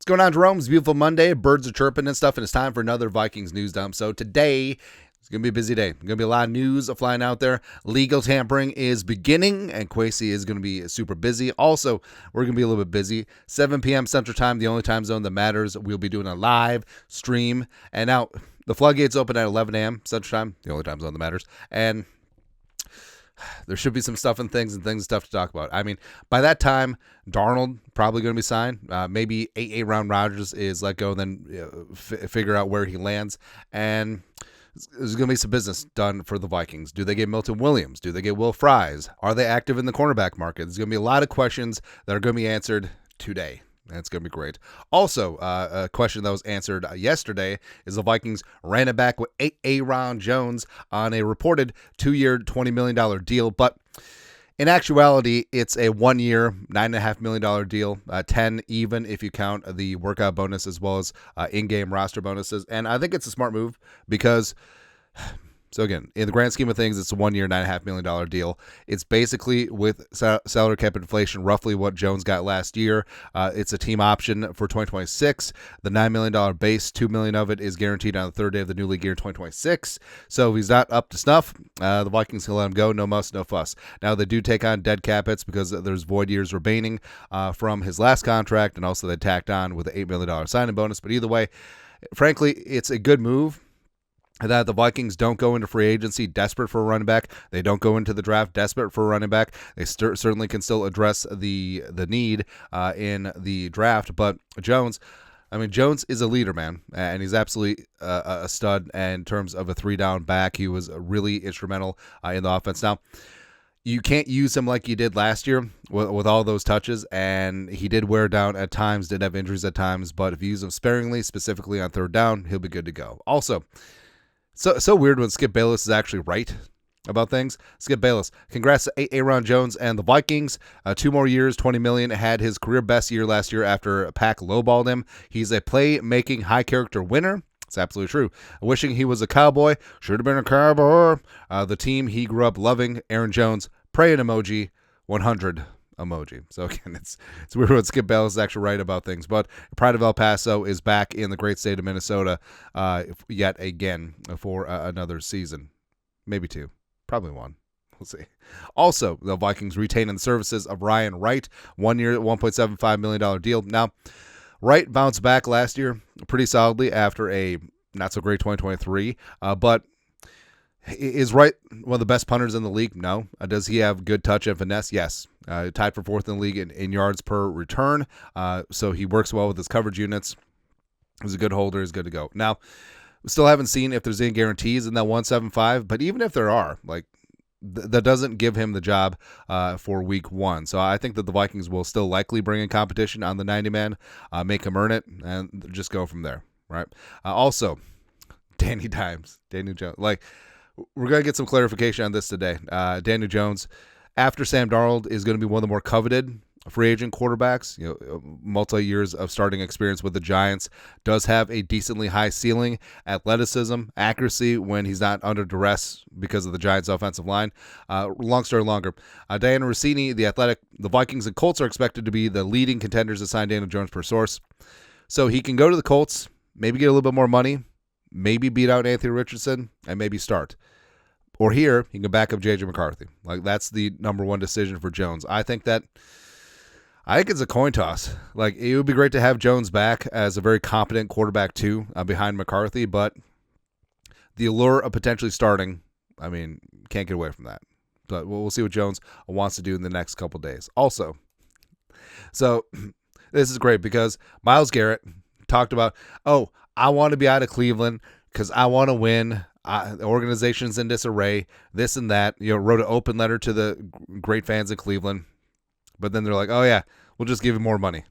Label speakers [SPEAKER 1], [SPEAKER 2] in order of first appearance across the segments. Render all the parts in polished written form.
[SPEAKER 1] What's going on, Jerome? It's a beautiful Monday. Birds are chirping and stuff, and it's time for another Vikings news dump. So today, it's going to be a busy day. Going to be a lot of news flying out there. Legal tampering is beginning, and Kwesi is going to be super busy. Also, we're going to be a little bit busy. 7 p.m. Central Time, the only time zone that matters. We'll be doing a live stream. And now, the floodgates open at 11 a.m. Central Time, the only time zone that matters. And there should be some stuff and things to talk about. I mean, by that time, Darnold probably going to be signed. Maybe 8 round Rodgers is let go, then figure out where he lands. And there's going to be some business done for the Vikings. Do they get Milton Williams? Do they get Will Fries? Are they active in the cornerback market? There's going to be a lot of questions that are going to be answered today. And it's going to be great. Also, a question that was answered yesterday is the Vikings ran it back with Aaron Jones on a reported 2-year, $20 million deal. But in actuality, it's a 1-year, $9.5 million deal, 10 even if you count the workout bonus as well as in-game roster bonuses. And I think it's a smart move because... So again, in the grand scheme of things, it's a 1-year, $9.5 million deal. It's basically with salary cap inflation, roughly what Jones got last year. It's a team option for 2026. The $9 million base, $2 million of it is guaranteed on the third day of the new league year 2026. So if he's not up to snuff, the Vikings can let him go. No muss, no fuss. Now they do take on dead cap hits because there's void years remaining from his last contract, and also they tacked on with an $8 million signing bonus. But either way, frankly, it's a good move that the Vikings don't go into free agency desperate for a running back. They don't go into the draft desperate for a running back. They certainly can still address the need in the draft. But Jones is a leader, man, and he's absolutely a stud. And in terms of a 3-down back, he was really instrumental in the offense. Now, you can't use him like you did last year with all those touches, and he did wear down at times, did have injuries at times. But if you use him sparingly, specifically on third down, he'll be good to go. Also, So weird when Skip Bayless is actually right about things. Skip Bayless, congrats to Aaron Jones and the Vikings. 2 more years, $20 million. Had his career best year last year after Pack lowballed him. He's a play-making, high-character winner. It's absolutely true. Wishing he was a Cowboy. Should have been a Cowboy. The team he grew up loving, Aaron Jones, praying emoji, 100 emoji. So again, it's weird when Skip Bayless is actually right about things. But Pride of El Paso is back in the great state of Minnesota yet again for another season. Maybe 2. Probably 1. We'll see. Also, the Vikings retaining the services of Ryan Wright. 1 year, $1.75 million deal. Now, Wright bounced back last year pretty solidly after a not-so-great 2023. But is Wright one of the best punters in the league? No. Does he have good touch and finesse? Yes. Tied for 4th in the league in yards per return. So he works well with his coverage units. He's a good holder. He's good to go. Now, we still haven't seen if there's any guarantees in that 175, but even if there are, that doesn't give him the job for week 1. So I think that the Vikings will still likely bring in competition on the 90-man, make him earn it, and just go from there, right? Also, Danny Jones. We're going to get some clarification on this today. Daniel Jones, after Sam Darnold, is going to be one of the more coveted free agent quarterbacks. Multi-years of starting experience with the Giants. Does have a decently high ceiling, athleticism, accuracy when he's not under duress because of the Giants' offensive line. Long story longer. Diana Rossini, the Athletic, the Vikings and Colts are expected to be the leading contenders to sign Daniel Jones per source. So he can go to the Colts, maybe get a little bit more money, maybe beat out Anthony Richardson, and maybe start. Or here, he can back up J.J. McCarthy. That's the number one decision for Jones. I think it's a coin toss. It would be great to have Jones back as a very competent quarterback, too, behind McCarthy. But the allure of potentially starting, can't get away from that. But we'll see what Jones wants to do in the next couple days. Also, so this is great because Myles Garrett talked about, I want to be out of Cleveland because I want to win. The organization's in disarray, this and that. Wrote an open letter to the great fans in Cleveland. But then they're like, oh, yeah, we'll just give him more money.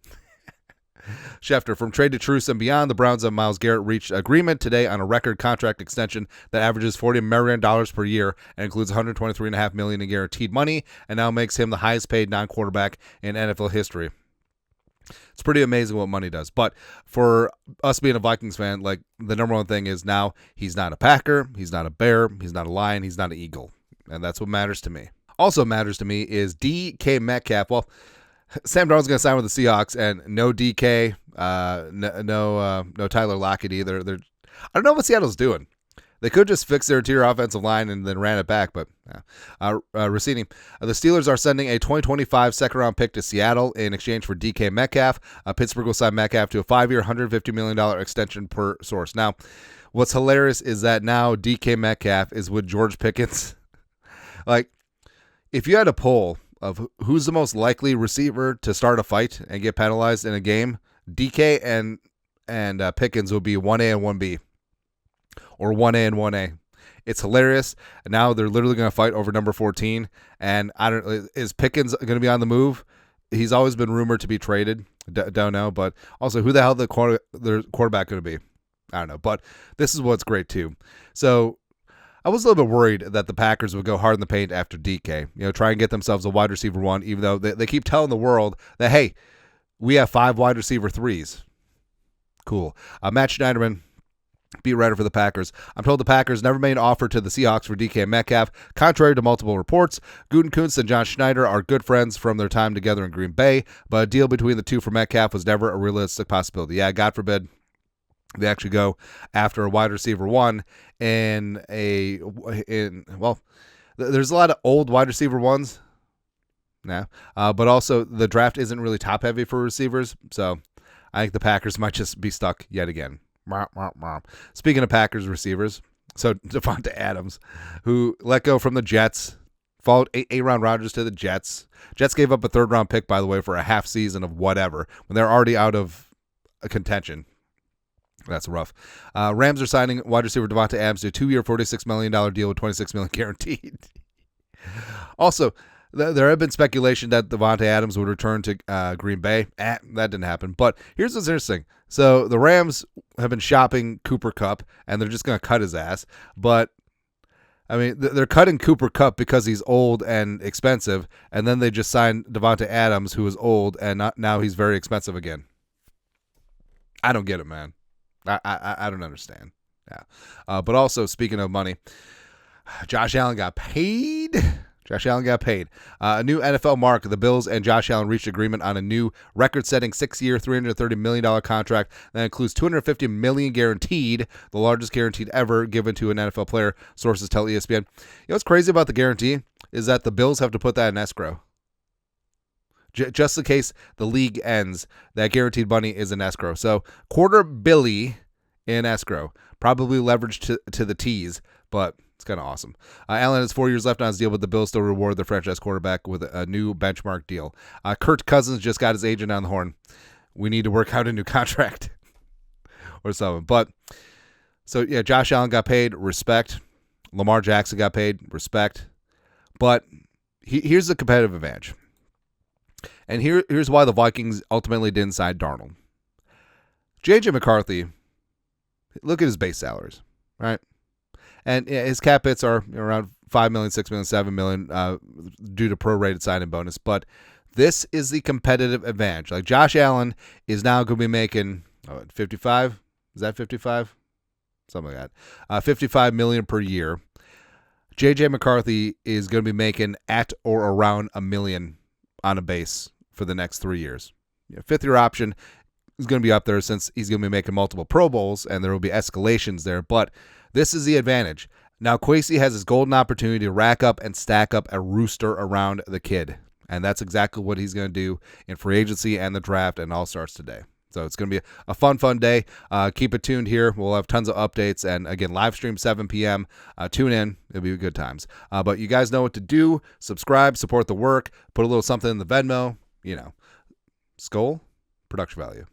[SPEAKER 1] Schefter, from trade to truce and beyond, the Browns and Myles Garrett reached agreement today on a record contract extension that averages $40 million per year and includes $123.5 million in guaranteed money and now makes him the highest paid non-quarterback in NFL history. It's pretty amazing what money does. But for us being a Vikings fan, the number one thing is now he's not a Packer, he's not a Bear, he's not a Lion, he's not an Eagle. And that's what matters to me. Also matters to me is DK Metcalf. Well, Sam Darnold's going to sign with the Seahawks, and no DK, No Tyler Lockett either. I don't know what Seattle's doing. They could just fix their interior offensive line and then ran it back, but receiving. The Steelers are sending a 2025 second-round pick to Seattle in exchange for DK Metcalf. Pittsburgh will sign Metcalf to a 5-year, $150 million extension per source. Now, what's hilarious is that now DK Metcalf is with George Pickens. Like, if you had a poll of who's the most likely receiver to start a fight and get penalized in a game, DK and Pickens would be 1A and 1B. Or 1A and 1A. It's hilarious. Now they're literally going to fight over number 14. And is Pickens going to be on the move? He's always been rumored to be traded. Don't know. But also, who the hell their quarterback going to be? I don't know. But this is what's great too. So I was a little bit worried that the Packers would go hard in the paint after DK. Try and get themselves a wide receiver 1, even though they keep telling the world that, hey, we have 5 wide receiver 3s. Cool. Matt Schneiderman, beat writer for the Packers. I'm told the Packers never made an offer to the Seahawks for DK Metcalf. Contrary to multiple reports, Gutekunst and John Schneider are good friends from their time together in Green Bay, but a deal between the two for Metcalf was never a realistic possibility. Yeah, God forbid they actually go after a wide receiver 1 there's a lot of old wide receiver 1s. Yeah. But also the draft isn't really top heavy for receivers, so I think the Packers might just be stuck yet again. Speaking of Packers receivers, so Davante Adams, who let go from the Jets, followed Aaron Rodgers to the Jets. Jets gave up a 3rd-round pick, by the way, for a half season of whatever, when they're already out of a contention. That's rough. Rams are signing wide receiver Davante Adams to a 2-year, $46 million deal with $26 million guaranteed. Also, there have been speculation that Davante Adams would return to Green Bay. That didn't happen. But here's what's interesting. So the Rams have been shopping Cooper Kupp, and they're just going to cut his ass. But, I mean, they're cutting Cooper Kupp because he's old and expensive, and then they just signed Davante Adams, who is old, and now he's very expensive again. I don't get it, man. I don't understand. Yeah. But also, speaking of money, Josh Allen got paid. A new NFL mark. The Bills and Josh Allen reached agreement on a new record-setting 6-year, $330 million contract that includes $250 million guaranteed, the largest guaranteed ever given to an NFL player, sources tell ESPN. You know what's crazy about the guarantee is that the Bills have to put that in escrow. Just in case the league ends, that guaranteed money is in escrow. So $250 million in escrow, probably leveraged to the T's, but it's kind of awesome. Allen has 4 years left on his deal, but the Bills still reward their franchise quarterback with a new benchmark deal. Kirk Cousins just got his agent on the horn. We need to work out a new contract or something. But so yeah, Josh Allen got paid, respect. Lamar Jackson got paid, respect. But here's the competitive advantage. And here's why the Vikings ultimately didn't sign Darnold. J.J. McCarthy, look at his base salaries, right? And his cap hits are around $5 million, $6 million, $7 million due to prorated signing bonus. But this is the competitive advantage. Like Josh Allen is now going to be making 55. Is that 55? Something like that. $55 million per year. J.J. McCarthy is going to be making at or around $1 million on a base for the next 3 years. 5th-year option is going to be up there since he's going to be making multiple Pro Bowls, and there will be escalations there. But this is the advantage. Now, Kwesi has his golden opportunity to rack up and stack up a rooster around the kid, and that's exactly what he's going to do in free agency and the draft, and all starts today. So it's going to be a fun day. Keep it tuned here. We'll have tons of updates. And again, live stream 7 p.m. Tune in. It'll be good times. But you guys know what to do. Subscribe, support the work, put a little something in the Venmo. Skol, production value.